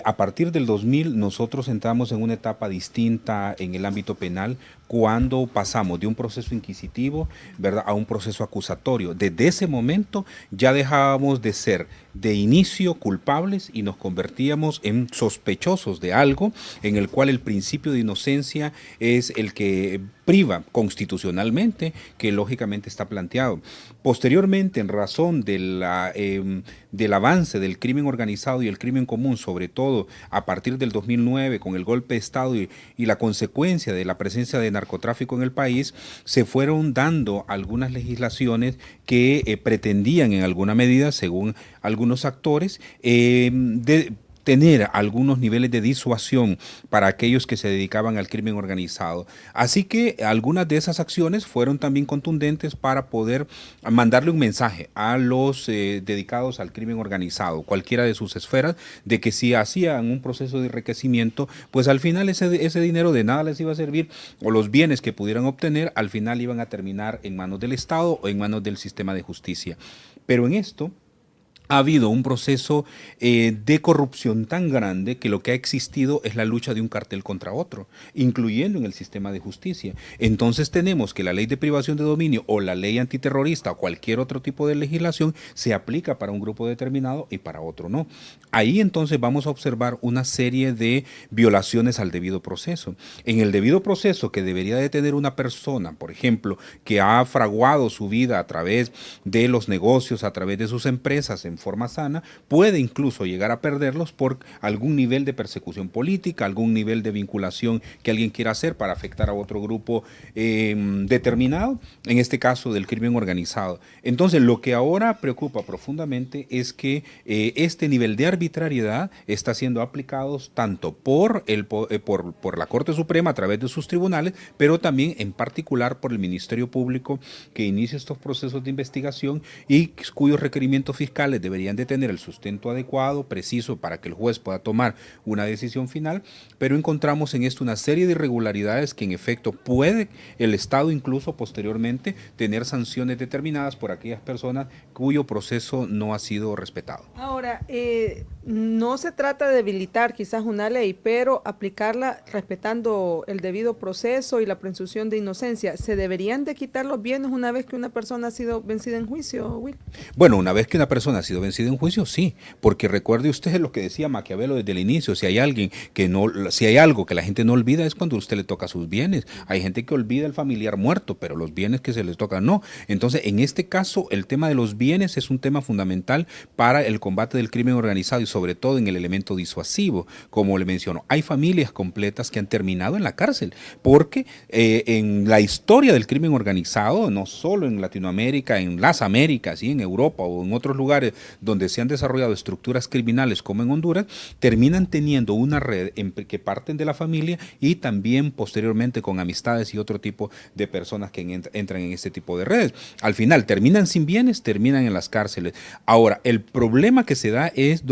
A partir del 2000 nosotros entramos en una etapa distinta en el ámbito penal cuando pasamos de un proceso inquisitivo, ¿verdad?, a un proceso acusatorio. Desde ese momento ya dejábamos de ser de inicio culpables y nos convertíamos en sospechosos de algo en el cual el principio de inocencia es el que priva constitucionalmente, que lógicamente está planteado. Posteriormente, en razón de del avance del crimen organizado y el crimen común, sobre todo a partir del 2009 con el golpe de Estado y la consecuencia de la presencia de narcotráfico en el país, se fueron dando algunas legislaciones que pretendían en alguna medida, según algunos actores, tener algunos niveles de disuasión para aquellos que se dedicaban al crimen organizado. Así que algunas de esas acciones fueron también contundentes para poder mandarle un mensaje a los dedicados al crimen organizado, cualquiera de sus esferas, de que si hacían un proceso de enriquecimiento, pues al final ese dinero de nada les iba a servir, o los bienes que pudieran obtener al final iban a terminar en manos del Estado o en manos del sistema de justicia. Pero en esto ha habido un proceso de corrupción tan grande que lo que ha existido es la lucha de un cartel contra otro, incluyendo en el sistema de justicia. Entonces tenemos que la ley de privación de dominio o la ley antiterrorista o cualquier otro tipo de legislación se aplica para un grupo determinado y para otro no. Ahí entonces vamos a observar una serie de violaciones al debido proceso. En el debido proceso que debería de tener una persona, por ejemplo, que ha fraguado su vida a través de los negocios, a través de sus empresas, en forma sana, puede incluso llegar a perderlos por algún nivel de persecución política, algún nivel de vinculación que alguien quiera hacer para afectar a otro grupo determinado, en este caso del crimen organizado. Entonces, lo que ahora preocupa profundamente es que este nivel de arbitrariedad está siendo aplicado tanto por la Corte Suprema a través de sus tribunales, pero también en particular por el Ministerio Público, que inicia estos procesos de investigación y cuyos requerimientos fiscales deberían de tener el sustento adecuado, preciso, para que el juez pueda tomar una decisión final, pero encontramos en esto una serie de irregularidades que en efecto puede el Estado incluso posteriormente tener sanciones determinadas por aquellas personas cuyo proceso no ha sido respetado. Ahora, no se trata de debilitar quizás una ley, pero aplicarla respetando el debido proceso y la presunción de inocencia. ¿Se deberían de quitar los bienes una vez que una persona ha sido vencida en juicio, Will? Bueno, una vez que una persona ha sido vencida en juicio, sí, porque recuerde usted lo que decía Maquiavelo desde el inicio: si hay alguien que no, si hay algo que la gente no olvida es cuando usted le toca sus bienes. Hay gente que olvida el familiar muerto, pero los bienes que se les tocan no. Entonces, en este caso, el tema de los bienes es un tema fundamental para el combate del crimen organizado y sobre todo en el elemento disuasivo. Como le menciono, hay familias completas que han terminado en la cárcel porque en la historia del crimen organizado, no solo en Latinoamérica, en las Américas y en Europa o en otros lugares donde se han desarrollado estructuras criminales como en Honduras, terminan teniendo una red que parten de la familia y también posteriormente con amistades y otro tipo de personas que entran en este tipo de redes. Al final terminan sin bienes, terminan en las cárceles. Ahora, el problema que se da es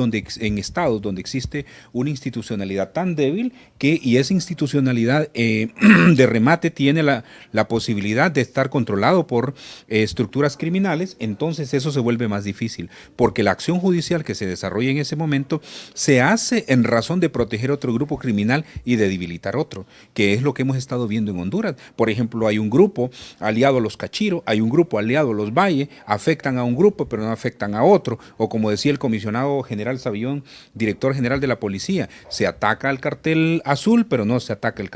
en estados donde existe una institucionalidad tan débil y esa institucionalidad de remate tiene la posibilidad de estar controlado por estructuras criminales, entonces eso se vuelve más difícil, porque la acción judicial que se desarrolla en ese momento se hace en razón de proteger otro grupo criminal y de debilitar otro, que es lo que hemos estado viendo en Honduras. Por ejemplo, hay un grupo aliado a los Cachiro, hay un grupo aliado a los Valle, afectan a un grupo pero no afectan a otro, o como decía el comisionado general Savillón, director general de la policía, se ataca al cartel azul pero no se ataca al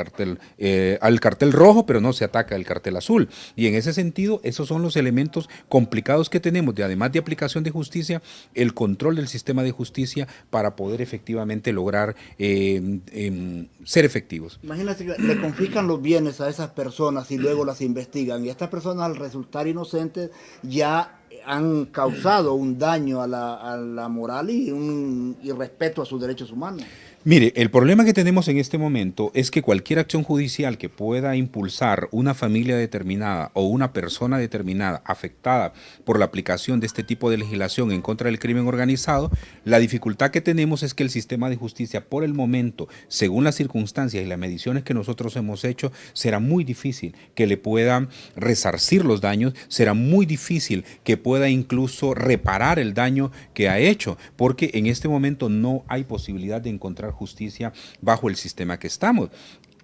cartel rojo, pero no se ataca el cartel azul, y en ese sentido esos son los elementos complicados que tenemos, además de aplicación de justicia, el control del sistema de justicia para poder efectivamente lograr ser efectivos. Imagínate que le confiscan los bienes a esas personas y luego las investigan, y estas personas al resultar inocentes ya han causado un daño a la moral y respeto a sus derechos humanos. Mire, el problema que tenemos en este momento es que cualquier acción judicial que pueda impulsar una familia determinada o una persona determinada afectada por la aplicación de este tipo de legislación en contra del crimen organizado, la dificultad que tenemos es que el sistema de justicia, por el momento, según las circunstancias y las mediciones que nosotros hemos hecho, será muy difícil que le pueda resarcir los daños, será muy difícil que pueda incluso reparar el daño que ha hecho, porque en este momento no hay posibilidad de encontrar justicia bajo el sistema que estamos.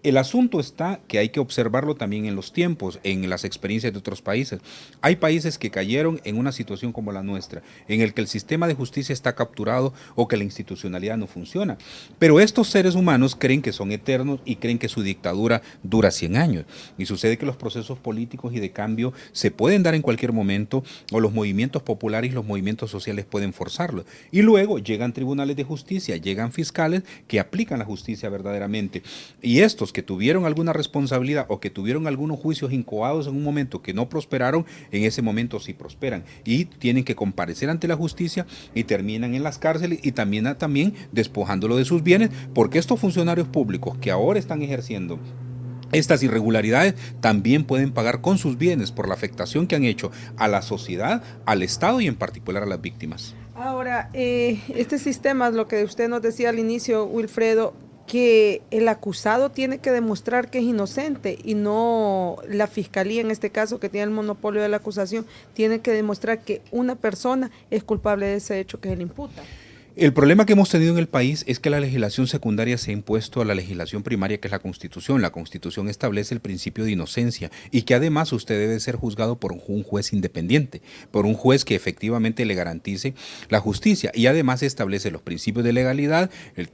El asunto está que hay que observarlo también en los tiempos, en las experiencias de otros países. Hay países que cayeron en una situación como la nuestra, en el que el sistema de justicia está capturado o que la institucionalidad no funciona. Pero estos seres humanos creen que son eternos y creen que su dictadura dura 100 años. Y sucede que los procesos políticos y de cambio se pueden dar en cualquier momento, o los movimientos populares y los movimientos sociales pueden forzarlo. Y luego llegan tribunales de justicia, llegan fiscales que aplican la justicia verdaderamente. Y estos que tuvieron alguna responsabilidad o que tuvieron algunos juicios incoados en un momento que no prosperaron, en ese momento sí prosperan y tienen que comparecer ante la justicia y terminan en las cárceles y también despojándolo de sus bienes, porque estos funcionarios públicos que ahora están ejerciendo estas irregularidades también pueden pagar con sus bienes por la afectación que han hecho a la sociedad, al Estado y en particular a las víctimas. Ahora, este sistema, lo que usted nos decía al inicio, Wilfredo, que el acusado tiene que demostrar que es inocente y no la fiscalía, en este caso, que tiene el monopolio de la acusación, tiene que demostrar que una persona es culpable de ese hecho que se le imputa. El problema que hemos tenido en el país es que la legislación secundaria se ha impuesto a la legislación primaria, que es la Constitución. La Constitución establece el principio de inocencia y que además usted debe ser juzgado por un juez independiente, por un juez que efectivamente le garantice la justicia y además establece los principios de legalidad,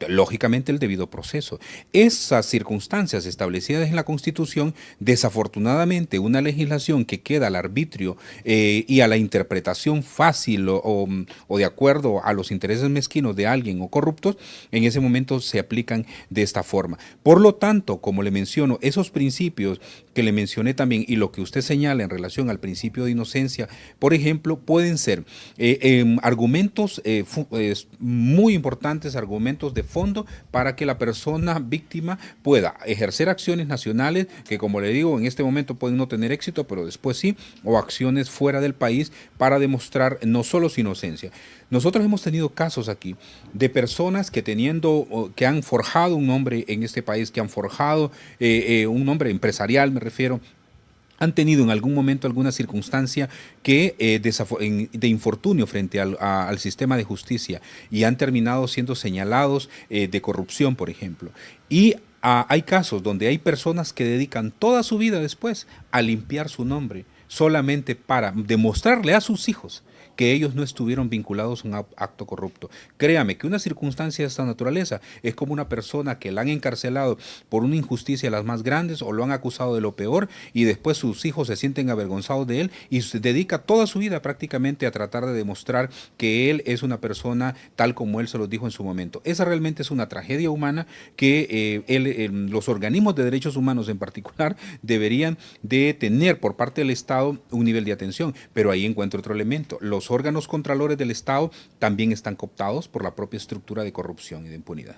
lógicamente el debido proceso. Esas circunstancias establecidas en la Constitución, desafortunadamente una legislación que queda al arbitrio y a la interpretación fácil o de acuerdo a los intereses mezquinos de alguien o corruptos, en ese momento se aplican de esta forma. Por lo tanto, como le menciono, esos principios que le mencioné también y lo que usted señala en relación al principio de inocencia, por ejemplo, pueden ser argumentos muy importantes, argumentos de fondo para que la persona víctima pueda ejercer acciones nacionales que, como le digo, en este momento pueden no tener éxito, pero después sí, o acciones fuera del país para demostrar no solo su inocencia. Nosotros hemos tenido casos aquí de personas que que han forjado un nombre en este país, que han forjado un nombre empresarial, me refiero, han tenido en algún momento alguna circunstancia que de infortunio frente al sistema de justicia y han terminado siendo señalados de corrupción, por ejemplo. Y hay casos donde hay personas que dedican toda su vida después a limpiar su nombre, solamente para demostrarle a sus hijos que ellos no estuvieron vinculados a un acto corrupto. Créame que una circunstancia de esta naturaleza es como una persona que la han encarcelado por una injusticia de las más grandes o lo han acusado de lo peor y después sus hijos se sienten avergonzados de él y se dedica toda su vida prácticamente a tratar de demostrar que él es una persona tal como él se lo dijo en su momento. Esa realmente es una tragedia humana que los organismos de derechos humanos en particular deberían de tener por parte del Estado un nivel de atención, pero ahí encuentro otro elemento. Los órganos contralores del Estado también están cooptados por la propia estructura de corrupción y de impunidad.